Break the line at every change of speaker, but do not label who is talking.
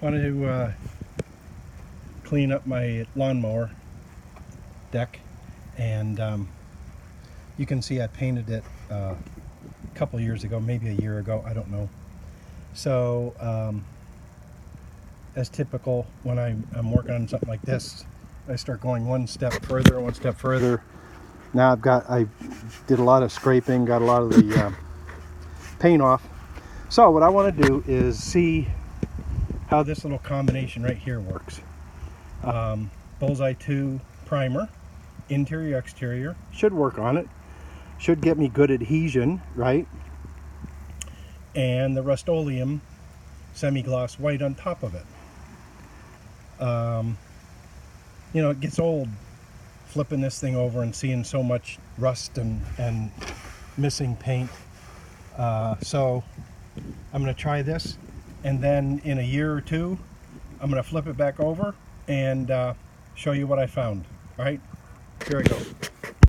Wanted to clean up my lawnmower deck, and you can see I painted it a couple years ago, maybe a year ago, I don't know. So as typical, when I'm working on something like this, I start going one step further. Now I did a lot of scraping, got a lot of the paint off. So what I want to do is see how this little combination right here works. Bullseye 2 primer, interior exterior, should work on it, should get me good adhesion, right? And the Rust-Oleum semi-gloss white on top of it. You know, it gets old flipping this thing over and seeing so much rust and missing paint. So I'm going to try this, and then in a year or two I'm going to flip it back over and show you what I found. All right, here I go.